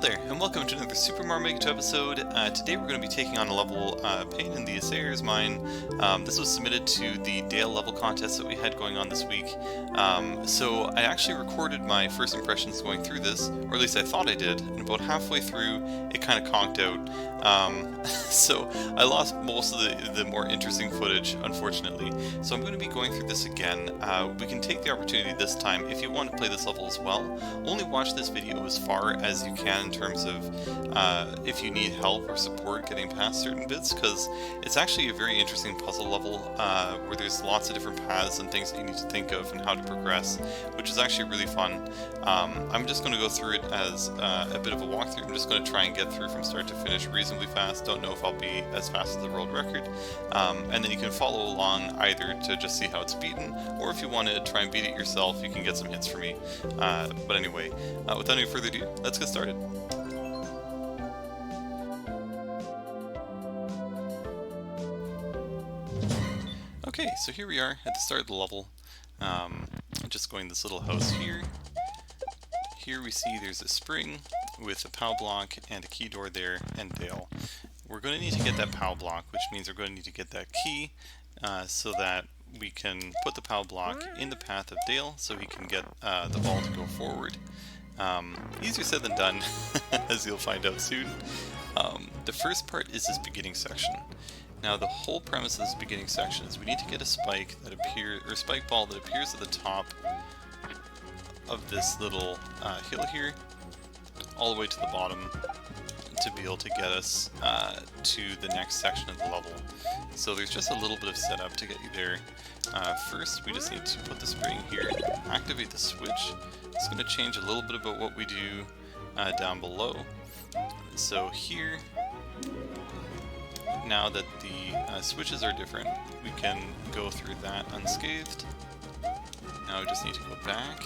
there, and welcome to another Super Mario Maker 2 episode. Today we're going to be taking on a level Paine in the Assayer's Mine. This was submitted to the Dale level contest that we had going on this week. So I actually recorded my first impressions going through this, or at least I thought I did, and about halfway through it kind of conked out. So I lost most of the more interesting footage, unfortunately. So I'm going to be going through this again. We can take the opportunity this time, if you want to play this level as well, only watch this video as far as you can in terms of if you need help or support getting past certain bits, because it's actually a very interesting puzzle level where there's lots of different paths and things that you need to think of and how to progress, which is actually really fun. I'm just going to go through it as a bit of a walkthrough. I'm just going to try and get through from start to finish reasonably fast. Don't know if I'll be as fast as the world record. And then you can follow along either to just see how it's beaten, or if you want to try and beat it yourself, you can get some hints from me. But anyway, without any further ado, let's get started. Okay, so here we are at the start of the level. Just going this little house here. Here we see there's a spring with a POW block and a key door there and Dale. We're going to need to get that POW block, which means we're going to need to get that key so that we can put the POW block in the path of Dale so he can get the ball to go forward. Easier said than done, as you'll find out soon. The first part is this beginning section. Now the whole premise of this beginning section is we need to get a spike that spike ball that appears at the top of this little hill here, all the way to the bottom, to be able to get us to the next section of the level. So there's just a little bit of setup to get you there. First, we just need to put the spring here, activate the switch. It's going to change a little bit about what we do down below. So here, now that the switches are different, we can go through that unscathed. Now we just need to go back.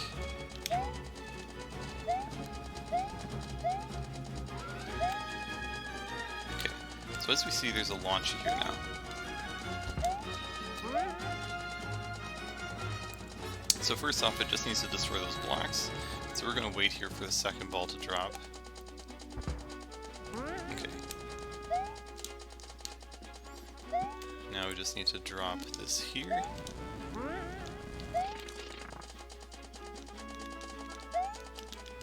Okay, so as we see, there's a launch here now. So first off, it just needs to destroy those blocks. So we're going to wait here for the second ball to drop. Okay. Now we just need to drop this here.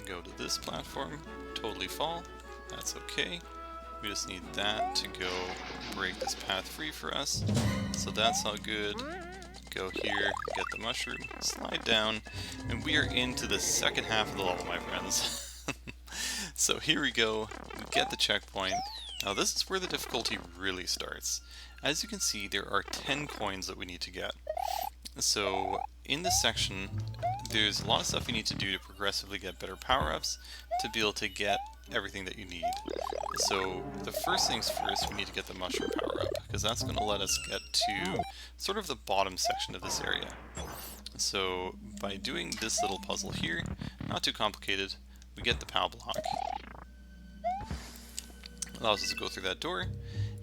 Go to this platform, totally fall. That's okay. We just need that to go break this path free for us. So that's all good. Go here, get the mushroom, slide down, and we are into the second half of the level, my friends. So here we go, we get the checkpoint. Now this is where the difficulty really starts. As you can see, there are 10 coins that we need to get. So in this section, there's a lot of stuff you need to do to progressively get better power-ups to be able to get everything that you need. So the first things first, we need to get the mushroom power-up, because that's going to let us get to sort of the bottom section of this area. So by doing this little puzzle here, not too complicated, we get the POW block. Allows us to go through that door,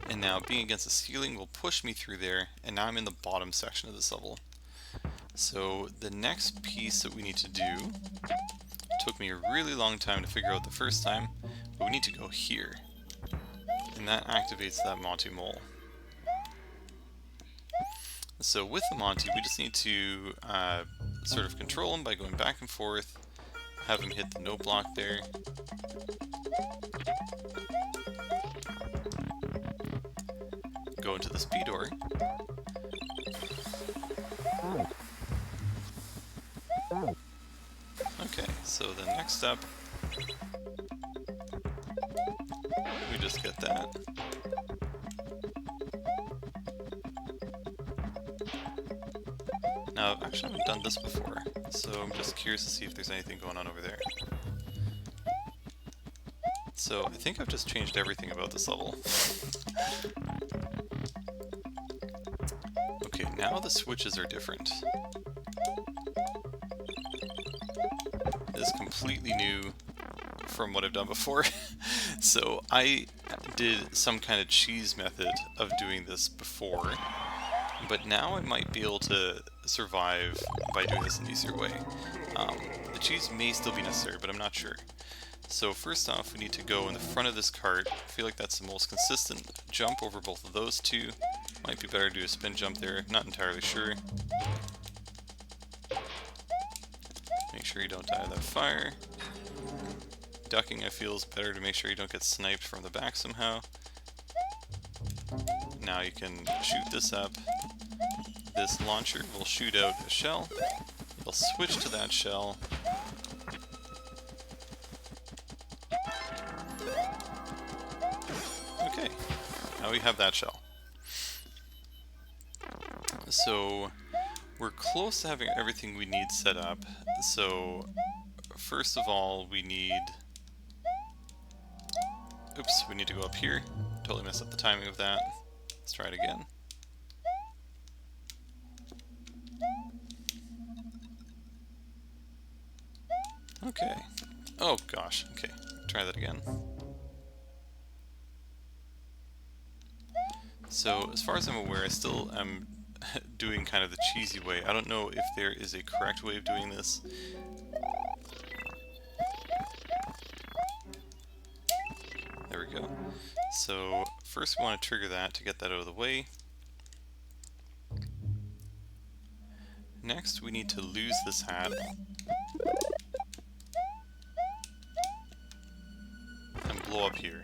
and now being against the ceiling will push me through there, and now I'm in the bottom section of this level. So the next piece that we need to do took me a really long time to figure out the first time, but we need to go here, and that activates that Monty Mole. So with the Monty, we just need to sort of control him by going back and forth, have him hit the no block there. Go into the speed door. Okay, so the next step, we just get that. Now, actually I haven't done this before, so I'm just curious to see if there's anything going on over there. So I think I've just changed everything about this level. Okay, now the switches are different. This is completely new from what I've done before. So I did some kind of cheese method of doing this before, but now I might be able to survive by doing this an easier way. The cheese may still be necessary, but I'm not sure. So first off, we need to go in the front of this cart. I feel like that's the most consistent jump over both of those two. Might be better to do a spin jump there, not entirely sure. Make sure you don't die of that fire. Ducking, I feel, is better to make sure you don't get sniped from the back somehow. Now you can shoot this up. This launcher will shoot out a shell. You'll switch to that shell. Okay, now we have that shell. So we're close to having everything we need set up. So first of all, we need... Oops, we need to go up here. Totally messed up the timing of that. Let's try it again. Okay. Oh gosh, okay. Try that again. So, as far as I'm aware, I still am doing kind of the cheesy way. I don't know if there is a correct way of doing this. There we go. So, first we want to trigger that to get that out of the way. Next, we need to lose this hat. And blow up here.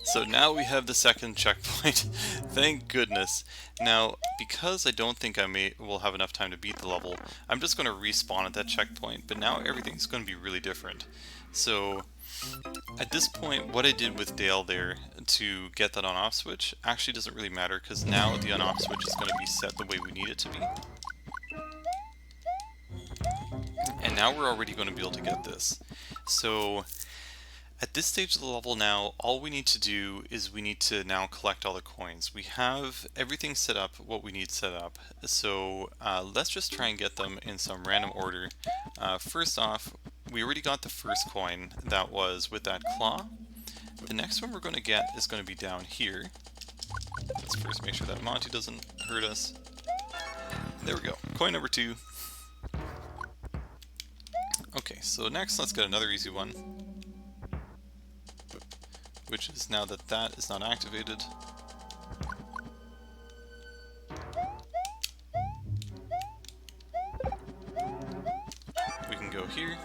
So now we have the second checkpoint. Thank goodness. Now, because I don't think I will have enough time to beat the level, I'm just going to respawn at that checkpoint, but now everything's going to be really different. So, at this point, what I did with Dale there to get that on-off switch actually doesn't really matter, because now the on-off switch is going to be set the way we need it to be. And now we're already going to be able to get this. So, at this stage of the level now, all we need to do is we need to now collect all the coins. We have everything set up, what we need set up. So let's just try and get them in some random order. First off, we already got the first coin that was with that claw. The next one we're going to get is going to be down here. Let's first make sure that Monty doesn't hurt us. There we go. Coin number 2. Okay, so next let's get another easy one. Which is now that that is not activated. We can go here.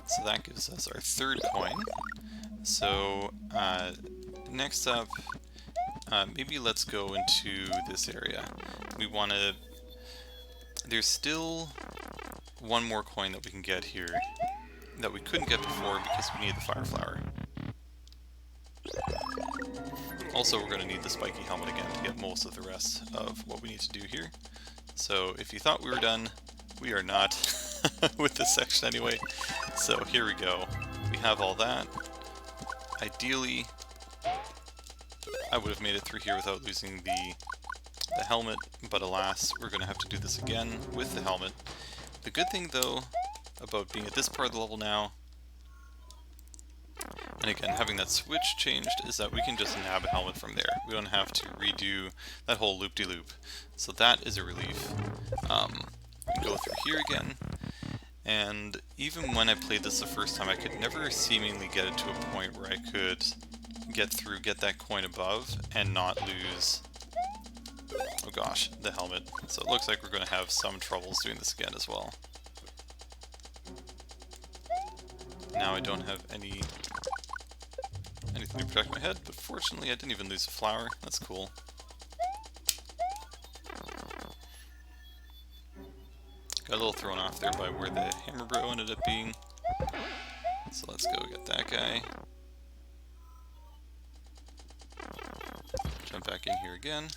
So that gives us our third coin. So next up, maybe let's go into this area. We want to... There's still one more coin that we can get here that we couldn't get before because we need the fire flower. Also, we're going to need the spiky helmet again to get most of the rest of what we need to do here. So if you thought we were done, we are not with this section anyway. So here we go. We have all that. Ideally, I would have made it through here without losing the helmet, but alas, we're going to have to do this again with the helmet. The good thing though about being at this part of the level now, and again having that switch changed, is that we can just nab a helmet from there. We don't have to redo that whole loop-de-loop. So that is a relief. Go through here again, and even when I played this the first time, I could never seemingly get it to a point where I could get that coin above and not lose, oh gosh, the helmet. So it looks like we're going to have some troubles doing this again as well. Now I don't have anything to protect my head, but fortunately I didn't even lose a flower. That's cool. Got a little thrown off there by where the hammer bro ended up being. So let's go get that guy. Jump back in here again.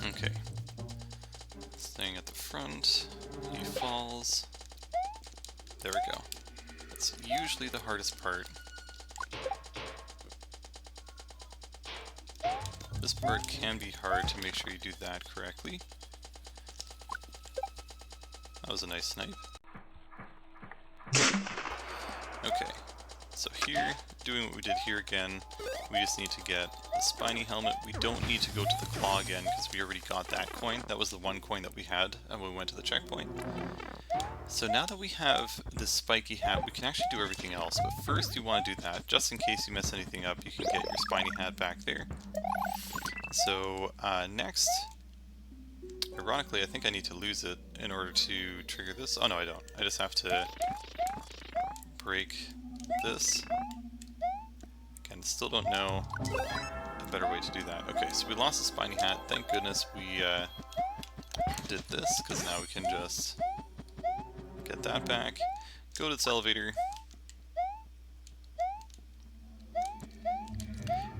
Okay. Staying at the front, he falls. There we go. That's usually the hardest part. This part can be hard to make sure you do that correctly. That was a nice snipe. Okay, so here doing what we did here again. We just need to get the spiny helmet. We don't need to go to the claw again because we already got that coin. That was the one coin that we had when we went to the checkpoint. So now that we have this spiky hat, we can actually do everything else. But first you want to do that. Just in case you mess anything up, you can get your spiny hat back there. So next, ironically, I think I need to lose it in order to trigger this. Oh no, I don't. I just have to break this. Again, still don't know a better way to do that. Okay, so we lost the spiny hat. Thank goodness we did this, because now we can just get that back. Go to this elevator.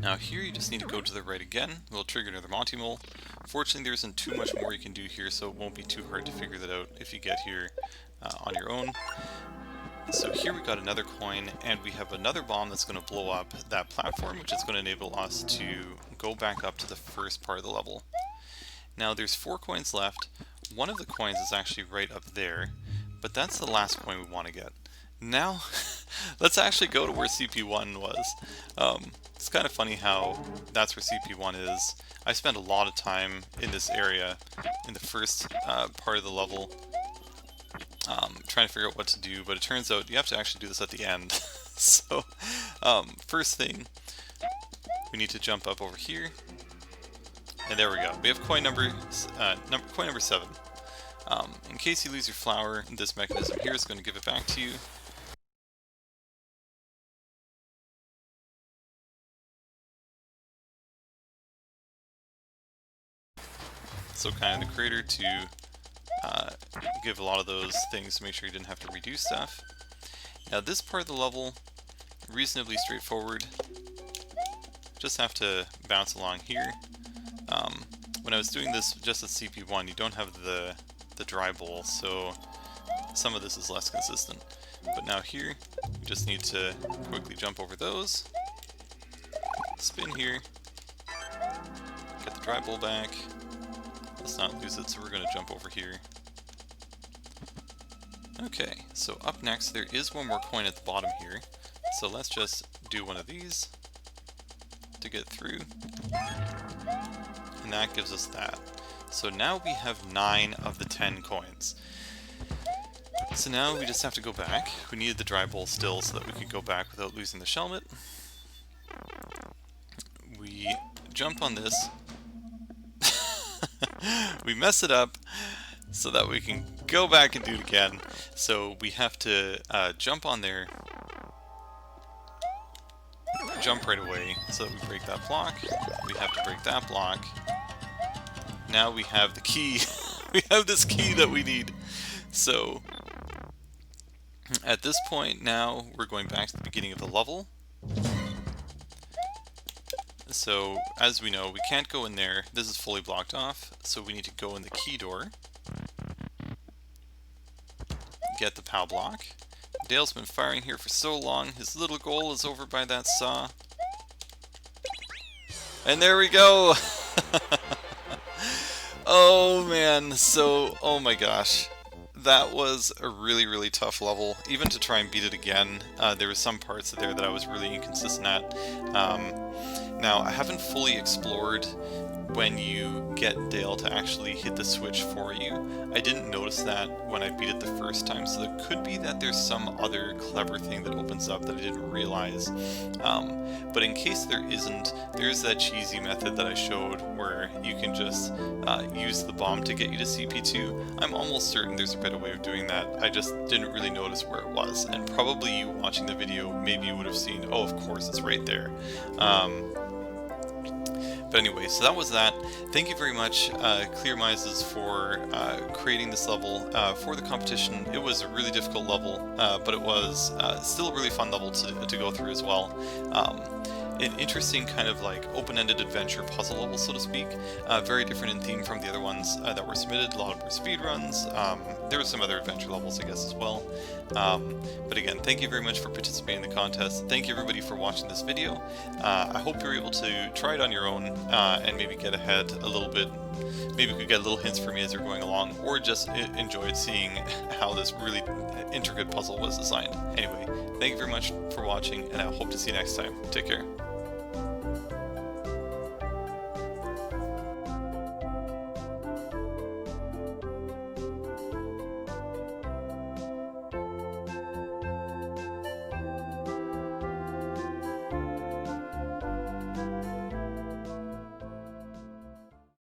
Now here you just need to go to the right again. We'll trigger another Monty Mole. Fortunately there isn't too much more you can do here, so it won't be too hard to figure that out if you get here on your own. So here we got another coin, and we have another bomb that's going to blow up that platform, which is going to enable us to go back up to the first part of the level. Now there's 4 coins left. One of the coins is actually right up there, but that's the last coin we want to get. Now, let's actually go to where CP1 was. It's kind of funny how that's where CP1 is. I spent a lot of time in this area in the first part of the level trying to figure out what to do, but it turns out you have to actually do this at the end. So, first thing, we need to jump up over here, and there we go. We have coin number 7. In case you lose your flower, this mechanism here is going to give it back to you. So kind of the creator to give a lot of those things to make sure you didn't have to redo stuff. Now this part of the level, reasonably straightforward. Just have to bounce along here. When I was doing this just at CP1, you don't have the dry bowl, so some of this is less consistent. But now here, you just need to quickly jump over those, spin here, get the dry bowl back. Let's not lose it, so we're going to jump over here. Okay, so up next there is one more coin at the bottom here, so let's just do one of these to get through, and that gives us that. So now we have 9 of the 10 coins. So now we just have to go back. We needed the dry bowl still so that we could go back without losing the shelmet. We jump on this. We mess it up so that we can go back and do it again. So we have to jump on there, jump right away so that we break that block. We have to break that block. Now we have the key. We have this key that we need. So at this point now we're going back to the beginning of the level. So as we know, we can't go in there. This is fully blocked off, so we need to go in the key door, get the POW block. Dale's been firing here for so long, his little goal is over by that saw. And there we go! Oh man, so, oh my gosh. That was a really, really tough level. Even to try and beat it again, there were some parts there that I was really inconsistent at. Now, I haven't fully explored when you get Dale to actually hit the switch for you. I didn't notice that when I beat it the first time, so it could be that there's some other clever thing that opens up that I didn't realize. But in case there isn't, there's that cheesy method that I showed where you can just use the bomb to get you to CP2. I'm almost certain there's a better way of doing that. I just didn't really notice where it was, and probably you watching the video, maybe you would have seen, oh, of course, it's right there. But anyway, so that was that. Thank you very much, ClearMises, for creating this level for the competition. It was a really difficult level, but it was still a really fun level to go through as well. An interesting kind of like open-ended adventure puzzle level, so to speak. Very different in theme from the other ones that were submitted. A lot of them were speedruns. There were some other adventure levels, I guess, as well. But again, thank you very much for participating in the contest. Thank you everybody for watching this video. I hope you're able to try it on your own and maybe get ahead a little bit maybe could get little hints from me as you're going along, or just enjoyed seeing how this really intricate puzzle was designed. Anyway, thank you very much for watching, and I hope to see you next time. Take care.